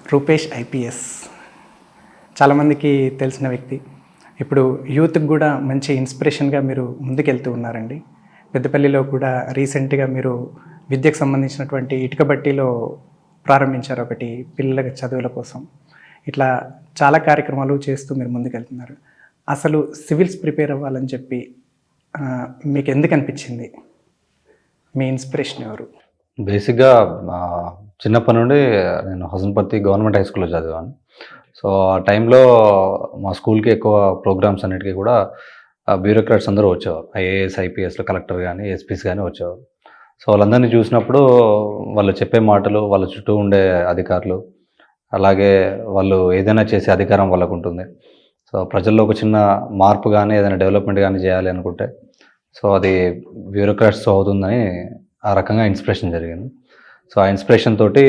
Rupesh IPS చాలామందికి తెలిసిన వ్యక్తి. ఇప్పుడు యూత్కి కూడా మంచి ఇన్స్పిరేషన్గా మీరు ముందుకెళ్తూ ఉన్నారండి. పెద్దపల్లిలో కూడా రీసెంట్గా మీరు విద్యకు సంబంధించినటువంటి ఇటుక బట్టీలో ప్రారంభించారు ఒకటి పిల్లల చదువుల కోసం. ఇట్లా చాలా కార్యక్రమాలు చేస్తూ మీరు ముందుకెళ్తున్నారు. అసలు సివిల్స్ ప్రిపేర్ అవ్వాలని చెప్పి మీకు ఎందుకు అనిపించింది? మీ ఇన్స్పిరేషన్ ఎవరు? బేసిక్‌గా చిన్నప్పటి నుండి నేను హసన్పర్తి గవర్నమెంట్ హై స్కూల్‌లో చదివాను. సో, ఆ టైంలో మా స్కూల్‌కి ఎక్కువ ప్రోగ్రామ్స్ అన్నిటికి కూడా బ్యూరోక్రాట్స్ అందరూ వచ్చేవారు. ఐఏఎస్, ఐపీఎస్‌లు, కలెక్టర్ గానీ, ఎస్పీస్ గానీ వచ్చేవారు. సో, వాళ్ళందరినీ చూసినప్పుడు వాళ్ళు చెప్పే మాటలు, వాళ్ళ చుట్టూ ఉండే అధికారులు, అలాగే వాళ్ళు ఏదైనా చేసే అధికారం వాళ్ళకుంటుంది. సో, ప్రజల్లో ఒక చిన్న మార్పు గానీ, ఏదైనా డెవలప్‌మెంట్ గానీ చేయాలి అనుకుంటే, సో, అది బ్యూరోక్రాట్స్‌తో అవుతుందని ఆ రకంగా ఇన్స్పిరేషన్ జరిగింది. సో, ఆ ఇన్స్పిరేషన్ తోటి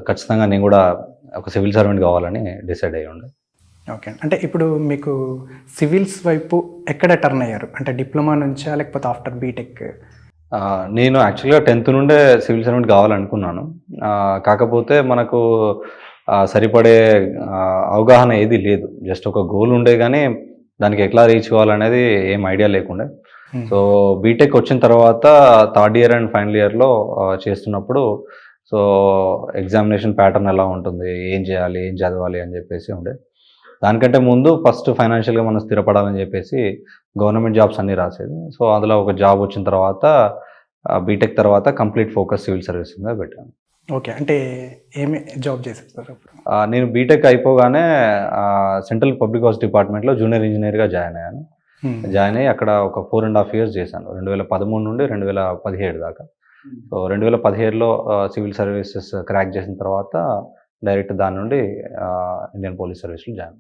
ఖచ్చితంగా నేను కూడా ఒక సివిల్ సర్వెంట్ కావాలని డిసైడ్ అయ్యి ఉండే. ఓకే. అంటే ఇప్పుడు మీకు సివిల్స్ వైపు ఎక్కడ టర్న్ అయ్యారు? అంటే డిప్లొమా నుంచా లేకపోతే ఆఫ్టర్ బీటెక్? నేను యాక్చువల్‌గా 10th నుండే సివిల్ సర్వెంట్ కావాలనుకున్నాను. కాకపోతే మనకు సరిపడే అవగాహన ఏది లేదు. జస్ట్ ఒక గోల్ ఉండే గానీ దానికి ఎట్లా రీచ్ కావాలనేది ఏం ఐడియా లేకుండే. సో, బీటెక్ వచ్చిన తర్వాత థర్డ్ ఇయర్ అండ్ ఫైనల్ ఇయర్‌లో చేస్తున్నప్పుడు సో, ఎగ్జామినేషన్ ప్యాటర్న్ ఎలా ఉంటుంది? ఏం చేయాలి? ఏం చదవాలి? అని చెప్పేసి ఉండే. దానికంటే ముందు ఫస్ట్ ఫైనాన్షియల్‌గా మనం స్థిరపడాలని చెప్పేసి గవర్నమెంట్ జాబ్స్ అన్నీ రాసేది. సో, అందులో ఒక జాబ్ వచ్చిన తర్వాత బీటెక్ తర్వాత కంప్లీట్ ఫోకస్ సివిల్ సర్వీస్ మీద పెట్టాను. ఓకే. అంటే ఏమి జాబ్ చేసేస్తారు అప్పుడు? నేను బీటెక్ అయిపోగానే సెంట్రల్ పబ్లిక్ హౌస్ డిపార్ట్మెంట్‌లో జూనియర్ ఇంజినీర్‌గా జాయిన్ అయ్యాను. జాయిన్ అయ్యి అక్కడ ఒక 4.5 ఇయర్స్ చేశాను. 2013 నుండి 2017 దాకా. సో, 2017లో సివిల్ సర్వీసెస్ క్రాక్ చేసిన తర్వాత డైరెక్ట్ దాని నుండి ఇండియన్ పోలీస్ సర్వీస్‌లో జాయిన్.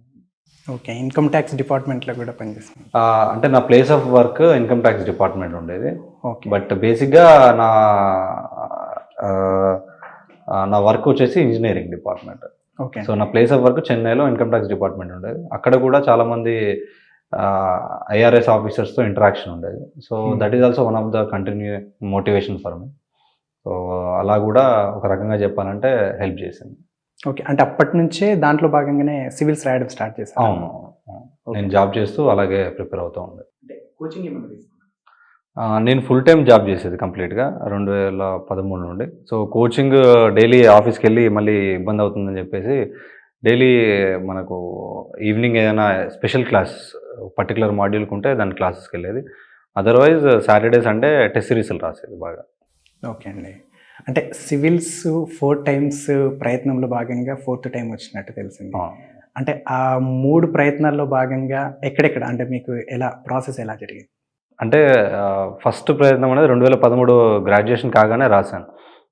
ఓకే. ఇన్కమ్ ట్యాక్స్ డిపార్ట్మెంట్‌లో కూడా పనిచేస్తున్నారు. అంటే నా place of work income tax department ఉండేది. ఓకే. బట్ బేసిక్‌గా నా నా వర్క్ వచ్చేసి ఇంజినీరింగ్ డిపార్ట్మెంట్. ఓకే. సో, నా ప్లేస్ ఆఫ్ వర్క్ చెన్నైలో ఇన్కమ్ ట్యాక్స్ డిపార్ట్మెంట్ ఉండేది. అక్కడ కూడా చాలామంది ఐఆర్ఎస్ ఆఫీసర్స్‌తో ఇంటరాక్షన్ ఉండేది. So, that is also one of the continue motivation for me. So, అలా కూడా ఒక రకంగా చెప్పాలంటే హెల్ప్ చేసింది. ఓకే. అంటే అప్పటినుంచే దాంట్లో భాగంగానే సివిల్స్ రాయడం స్టార్ట్ చేశారు. అవును. నేను జాబ్ చేస్తూ అలాగే ప్రిపేర్ అవుతూ ఉండే. అంటే కోచింగ్ ఏమైనా తీసుకున్నారా? నేను ఫుల్ టైమ్ జాబ్ చేసేది కంప్లీట్‌గా 2013 నుండి. సో, కోచింగ్ డైలీ ఆఫీస్‌కెళ్ళి మళ్ళీ ఇబ్బంది అవుతుందని చెప్పేసి డైలీ మనకు ఈవినింగ్ ఏదైనా స్పెషల్ క్లాసెస్ పర్టిక్యులర్ మాడ్యూల్‌కి ఉంటే దాని క్లాసెస్‌కెళ్ళేది. అదర్‌వైజ్ సాటర్‌డే, సండే టెస్ట్ సిరీస్‌లు రాసేది బాగా. ఓకే అండి. అంటే సివిల్స్ 4 టైమ్స్ ప్రయత్నంలో భాగంగా 4th టైమ్ వచ్చినట్టు తెలిసింది. అంటే ఆ 3 ప్రయత్నాల్లో భాగంగా ఎక్కడెక్కడ అంటే మీకు ప్రాసెస్ ఎలా జరిగింది? అంటే ఫస్ట్ ప్రయత్నం అనేది 2013 గ్రాడ్యుయేషన్ కాగానే రాశాను.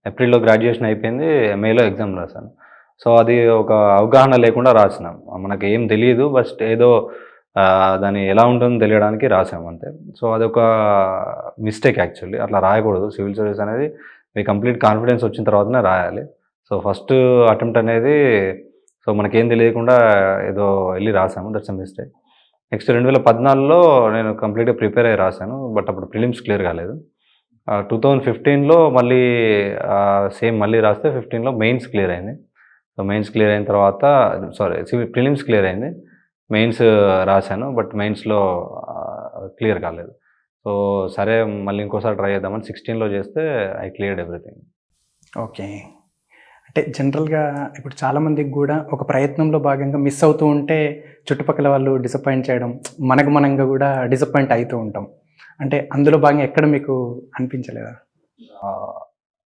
ఏప్రిల్‌లో గ్రాడ్యుయేషన్ అయిపోయింది. మేలో ఎగ్జామ్ రాశాను. సో, అది ఒక అవగాహన లేకుండా రాసినాం. మనకేం తెలీదు. బస్ట్ ఏదో దాన్ని ఎలా ఉంటుందో తెలియడానికి రాసాం అంతే. సో, అదొక మిస్టేక్ యాక్చువల్లీ. అట్లా రాయకూడదు. సివిల్ సర్వీస్ అనేది మీ కంప్లీట్ కాన్ఫిడెన్స్ వచ్చిన తర్వాతనే రాయాలి. సో, ఫస్ట్ అటెంప్ట్ అనేది సో, మనకేం తెలియకుండా ఏదో ఎళ్లి రాసాము. That's a mistake. నెక్స్ట్ 2014లో నేను కంప్లీట్‌గా ప్రిపేర్ అయ్యి రాశాను. బట్ అప్పుడు ప్రిలిమ్స్ క్లియర్ కాలేదు. 2015లో మళ్ళీ సేమ్ మళ్ళీ రాస్తే 15లో మెయిన్స్ క్లియర్ అయింది. సో, మెయిన్స్ క్లియర్ అయిన తర్వాత ప్రిలిమ్స్ క్లియర్ అయింది. మెయిన్స్ రాశాను. బట్ మెయిన్స్‌లో క్లియర్ కాలేదు. సో, సరే మళ్ళీ ఇంకోసారి ట్రై చేద్దామని 16లో చేస్తే ఐ క్లియర్డ్ ఎవ్రీథింగ్. ఓకే. అంటే జనరల్‌గా ఇప్పుడు చాలామందికి గూడా ఒక ప్రయత్నంలో భాగంగా మిస్ అవుతూ ఉంటే చుట్టుపక్కల వాళ్ళు డిసప్పాయింట్ చేయడం, మనకు మనంగా గూడా డిసప్పాయింట్ అయితూ ఉంటాం. అంటే అందులో భాగంగా ఎక్కడ మీకు అనిపించలేదా?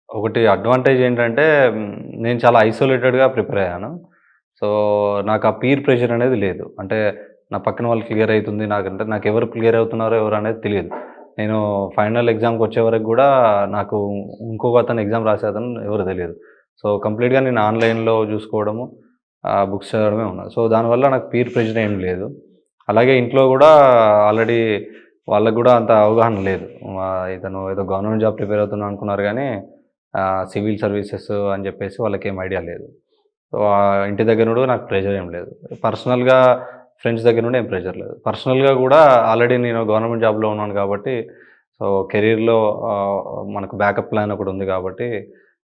ఒకటి అడ్వాంటేజ్ ఏంటంటే నేను చాలా ఐసోలేటెడ్‌గా ప్రిపేర్ అయ్యాను. సో, నాకు ఆ పీర్ ప్రెషర్ అనేది లేదు. అంటే నా పక్కన వాళ్ళు క్లియర్ అయితుంది నాకంటే నాకెవరు క్లియర్ అవుతున్నారో ఎవరు అనేది తెలియదు. నేను ఫైనల్ ఎగ్జామ్‌కి వచ్చే వరకు గూడా నాకు ఇంకొక అతను ఎగ్జామ్ రాసే అతను ఎవరో తెలియదు. సో, కంప్లీట్‌గా నేను ఆన్‌లైన్‌లో చూసుకోవడము, బుక్స్ చదవడమే ఉన్నది. సో, దానివల్ల నాకు పీర్ ప్రెషర్ ఏం లేదు. అలాగే ఇంట్లో గూడా ఆల్రెడీ వాళ్ళకి గూడా అంత అవగాహన లేదు. ఇతను ఏదో గవర్నమెంట్ జాబ్ ప్రిపేర్ అవుతున్నాను అనుకున్నారు గానీ సివిల్ సర్వీసెస్ అని చెప్పేసి వాళ్ళకేం ఐడియా లేదు. సో, ఇంటి దగ్గర నుండి నాకు ప్రెషర్ ఏం లేదు. పర్సనల్‌గా ఫ్రెండ్స్ దగ్గర నుండి ఏం ప్రెషర్ లేదు. పర్సనల్‌గా గూడా ఆల్రెడీ నేను గవర్నమెంట్ జాబ్‌లో ఉన్నాను కాబట్టి సో, కెరీర్‌లో మనకు బ్యాకప్ ప్లాన్ ఒకటి ఉంది కాబట్టి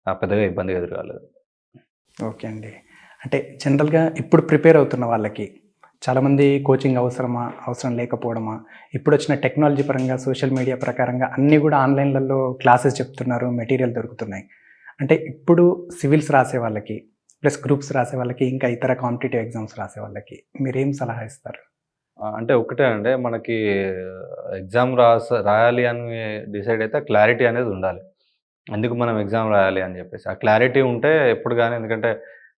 పెద్దగా ఇబ్బంది ఎదురు కాలేదు. ఓకే అండి. అంటే జనరల్‌గా ఇప్పుడు ప్రిపేర్ అవుతున్న వాళ్ళకి చాలామంది కోచింగ్ అవసరమా? అవసరం లేకపోవడమా? ఇప్పుడొచ్చిన టెక్నాలజీ పరంగా, సోషల్ మీడియా ప్రకారంగా అన్నీ గూడా ఆన్‌లైన్‌లలో క్లాసెస్ చెప్తున్నారు. మెటీరియల్ దొరుకుతున్నాయి. అంటే ఇప్పుడు సివిల్స్ రాసే వాళ్ళకి, ప్లస్ గ్రూప్స్ రాసే వాళ్ళకి, ఇంకా ఇతర కాంపిటీటివ్ ఎగ్జామ్స్ రాసే వాళ్ళకి మీరేం సలహా ఇస్తారు? అంటే ఒకటే అండి. మనకి ఎగ్జామ్ రాయాలి అని డిసైడ్ అయితే క్లారిటీ అనేది ఉండాలి. ఎందుకు మనం ఎగ్జామ్ రాయాలి అని జెప్పేసి. ఆ క్లారిటీ ఉంటే ఎప్పుడు గాని, ఎందుకంటే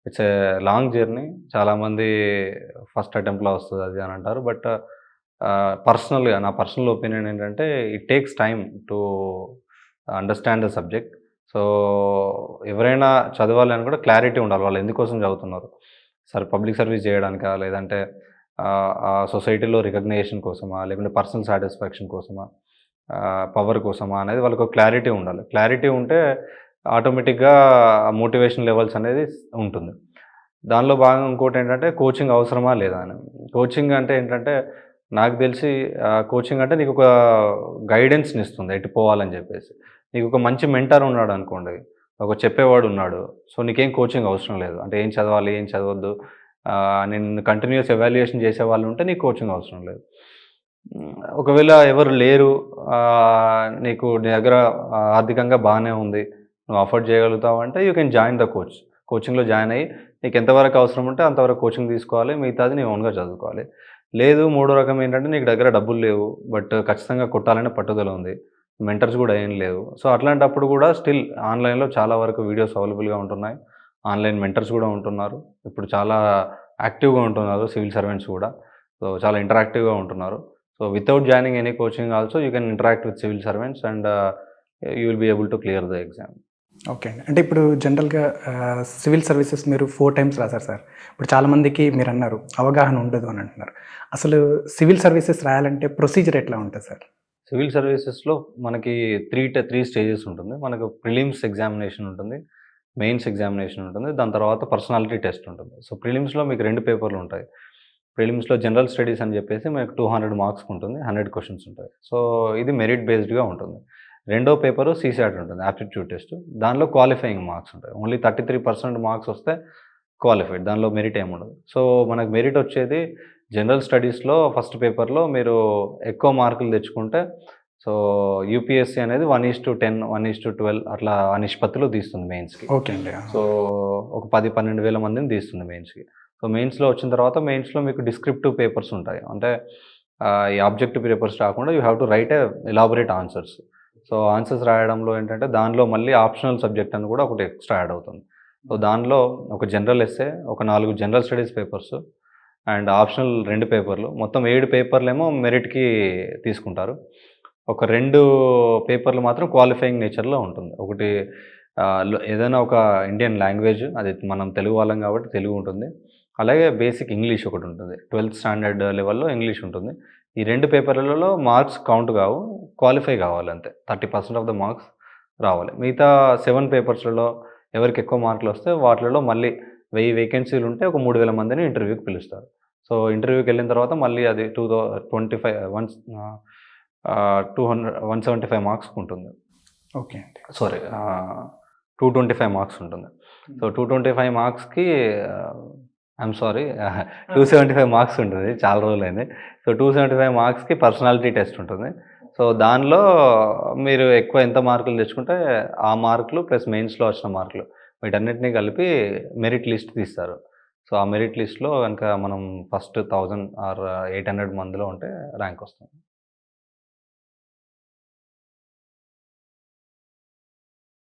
ఇట్స్ ఏ లాంగ్ జర్నీ. చాలామంది ఫస్ట్ అటెంప్ట్‌లో వస్తది అది అని అంటారు. బట్ పర్సనల్‌గా నా పర్సనల్ ఒపీనియన్ ఏంటంటే it takes time to understand the subject. So, ఎవరైనా చదవాలి అని కూడా క్లారిటీ ఉండాలి. వాళ్ళు ఎందుకోసం చదువుతున్నారు. సరే పబ్లిక్ సర్వీస్ జేయడానికా? లేదంటే ఆ సొసైటీలో రికగ్నైజేషన్ కోసమా? లేకుంటే పర్సనల్ సాటిస్ఫాక్షన్ కోసమా? పవర్ కోసమా? అనేది వాళ్ళకొక క్లారిటీ ఉండాలి. క్లారిటీ ఉంటే ఆటోమేటిక్‌గా మోటివేషన్ లెవెల్స్ అనేది ఉంటుంది. దానిలో భాగంగా ఇంకోటేంటంటే కోచింగ్ అవసరమా? లేదా అని. కోచింగ్ అంటే ఏంటంటే నాకు తెలిసి కోచింగ్ అంటే నీకొక గైడెన్స్‌నిస్తుంది ఎటు పోవాలని జెప్పేసి. నీకొక మంచి మెంటర్ ఉన్నాడనుకోండి. ఒక చెప్పేవాడున్నాడు. సో, నీకేం కోచింగ్ అవసరం లేదు. అంటే ఏం చదవాలి? ఏం చదవద్దు? నిన్ను కంటిన్యూయస్ ఎవాల్యుయేషన్ చేసేవాళ్ళుంటే నీకు కోచింగ్ అవసరం లేదు. ఒకవేళ ఎవరు లేరు, నీకు నీ దగ్గర ఆర్థికంగా బానే ఉంది. నువ్వు అఫోర్డ్ చేయగలుగుతావంటే you can join the coach. కోచింగ్‌లో జాయిన్ అయ్యి నీకు ఎంతవరకు అవసరం ఉంటే అంతవరకు కోచింగ్ తీసుకోవాలి. మిగతాది నీ ఓన్‌గా చదువుకోవాలి. లేదు మూడో రకం ఏంటంటే నీకు దగ్గర డబ్బులు లేవు. బట్ ఖచ్చితంగా కొట్టాలనే పట్టుదల ఉంది. మెంటర్స్ గూడా ఏం లేవు. సో, అట్లాంటప్పుడు గూడా స్టిల్ ఆన్‌లైన్‌లో చాలా వరకు వీడియోస్ అవైలబుల్‌గా ఉంటున్నాయి. ఆన్‌లైన్ మెంటర్స్ గూడా ఉంటున్నారు. ఇప్పుడు చాలా యాక్టివ్‌గా ఉంటున్నారు సివిల్ సర్వెంట్స్ గూడా. సో, చాలా ఇంటరాక్టివ్‌గా ఉంటున్నారు. So, without joining any coaching also you can interact with civil servants and you will be able to clear the exam. Okay అండి. అంటే ఇప్పుడు జనరల్‌గా సివిల్ సర్వీసెస్ మీరు 4 టైమ్స్ రాసారు సార్. ఇప్పుడు చాలామందికి మీరన్నారు అవగాహన ఉండదు అని అంటున్నారు. అసలు సివిల్ సర్వీసెస్ రాయాలంటే ప్రొసీజర్ ఎట్లా ఉంటది సార్? సివిల్ సర్వీసెస్‌లో మనకి 3 స్టేజెస్ ఉంటుంది. మనకు ప్రిలిమ్స్ ఎగ్జామినేషన్ ఉంటుంది. మెయిన్స్ ఎగ్జామినేషన్ ఉంటుంది. దాని తర్వాత పర్సనాలిటీ టెస్ట్ ఉంటుంది. సో, ప్రిలిమ్స్‌లో మీకు 2 పేపర్‌లు ఉంటాయి. ప్రిలిమ్స్‌లో జనరల్ స్టడీస్ అని చెప్పేసి మనకు 200 మార్క్స్‌కి ఉంటుంది. 100 క్వెషన్స్ ఉంటాయి. సో, ఇది మెరిట్ బేస్డ్‌గా ఉంటుంది. రెండో పేపరు సీసాట్ ఉంటుంది. Aptitude test. దానిలో క్వాలిఫైయింగ్ మార్క్స్ ఉంటాయి. ఓన్లీ 33% మార్క్స్ వస్తే క్వాలిఫైడ్. దానిలో మెరిట్ ఏముండదు. సో, మనకు మెరిట్ వచ్చేది జనరల్ స్టడీస్‌లో ఫస్ట్ పేపర్‌లో మీరు ఎక్కువ మార్కులు తెచ్చుకుంటే సో, యూపీఎస్సీ అనేది 1:10, 1:12 అట్లా ఆ నిష్పత్తిలో తీస్తుంది మెయిన్స్‌కి. ఓకే అండి. సో, ఒక 10, 12 వేల మందిని తీస్తుంది మెయిన్స్‌కి. సో, మెయిన్స్‌లో వచ్చిన తర్వాత మెయిన్స్‌లో మీకు డిస్క్రిప్టివ్ పేపర్స్ ఉంటాయి. అంటే ఈ ఆబ్జెక్టివ్ పేపర్స్ రాకుండా you have to write elaborate answers. So, answers రాయడంలో ఏంటంటే దానిలో మళ్ళీ ఆప్షనల్ సబ్జెక్ట్ అని కూడా ఒకటి ఎక్స్‌ట్రా యాడ్ అవుతుంది. సో, దానిలో ఒక జనరల్ ఎస్సే, ఒక 4 general studies papers and optional 2 పేపర్లు. మొత్తం 7 పేపర్లేమో మెరిట్‌కి తీసుకుంటారు. ఒక 2 పేపర్లు మాత్రం క్వాలిఫైయింగ్ నేచర్‌లో ఉంటుంది. ఒకటి ఏదైనా ఒక ఇండియన్ లాంగ్వేజ్ అది మనం తెలుగు వాళ్ళం కాబట్టి తెలుగు ఉంటుంది. అలాగే బేసిక్ ఇంగ్లీష్ ఒకటుంటుంది. 12థ్ స్టాండర్డ్ లెవెల్‌లో ఇంగ్లీష్ ఉంటుంది. ఈ 2 పేపర్‌లలో మార్క్స్ కౌంట్ కావు. క్వాలిఫై కావాలంతే. 30% ఆఫ్ ద మార్క్స్ రావాలి. మిగతా 7 పేపర్స్‌లలో ఎవరికి ఎక్కువ మార్కులొస్తే వాటిలలో మళ్ళీ 1000 వేకెన్సీలుంటే ఒక 3000 మందిని ఇంటర్వ్యూకి పిలుస్తారు. సో, ఇంటర్వ్యూకెళ్ళిన తర్వాత మళ్ళీ అది 25 వన్స్ 175 మార్క్స్‌కుంటుంది. ఓకే అండి. సారీ 225 మార్క్స్ ఉంటుంది. సో, 225 మార్క్స్‌కి ఐయామ్ సారీ 275 మార్క్స్ ఉంటుంది. చాలా రోజులైంది. సో, 275 మార్క్స్‌కి పర్సనాలిటీ టెస్ట్ ఉంటుంది. సో, దానిలో మీరు ఎక్కువ ఎంత మార్కులు తెచ్చుకుంటే ఆ మార్కులు ప్లస్ మెయిన్స్‌లో వచ్చిన మార్కులు వీటన్నిటిని కలిపి మెరిట్ లిస్ట్ తీస్తారు. సో, ఆ మెరిట్ లిస్ట్‌లో గనుక మనం ఫస్ట్ 1000 ఆర్ 800 మందిలో ఉంటే ర్యాంక్ వస్తుంది.